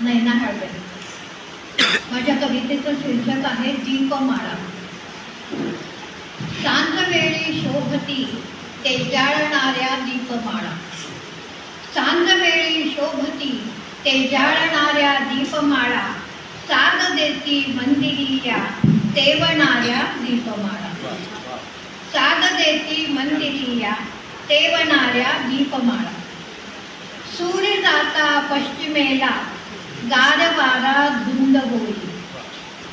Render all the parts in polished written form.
नैना हळवे. माझ्या कवितेचं शीर्षक आहे दीपमाळा. सांजवेळी शोभती तेजाळणाऱ्या दीपमाळा. सांजवेळी शोभती तेजाळणाऱ्या दीपमाळा, साग देती मंदिरिया तेवणाऱ्या दीपमाळा. साग देती मंदिरिया तेवणाऱ्या दीपमाळा. सूर्य जाता पश्चिमेला गारवारा धुंद होई.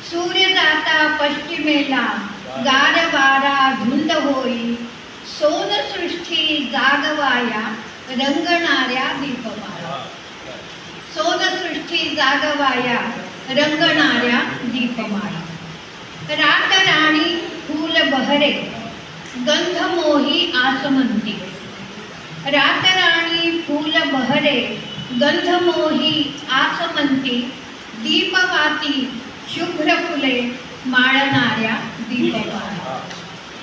सूर्य जाता पश्चिमेला गारवारा धुंद होई. सोनसृष्टी जागवाया रंगणाऱ्या दीपमाळा. सोनसृष्टी जागवाया रंगणाऱ्या दीपमाळा. रातराणी फूल बहरे गंधमोही आसमंती. रातराणी फूल बहरे गंधमोही आसमंती. दीपवाती शुभ्र फुले माळणाऱ्या दीपमाळा.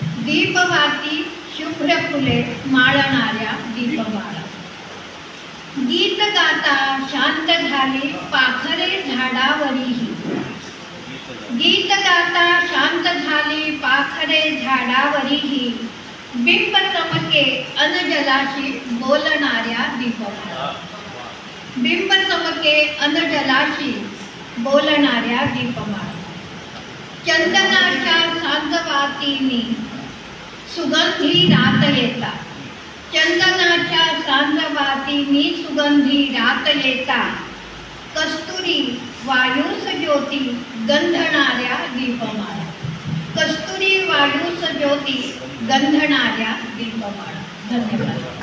दीपवाती शुभ्र फुले माळणाऱ्या दीपमाळा. गीत गाता शांत झाली पाखरे झाडावरीही. गीत गाता शांत झाली पाखरे झाडावरीही. बिंब चमके अनजलाशी बोलणाऱ्या दीपमाळा. बिंब चमके अनजलाशी बोलणाऱ्या दीपमाळा. चंदनाच्या सांजवातीनी सुगंधी रात येता. चंदनाच्या सांजवातीनी सुगंधी रात येता. कस्तुरी वायूस ज्योती गंधणाऱ्या दीपमाळा. कस्तुरी वायूस ज्योती गंधणाऱ्या दीपमाळा. धन्यवाद.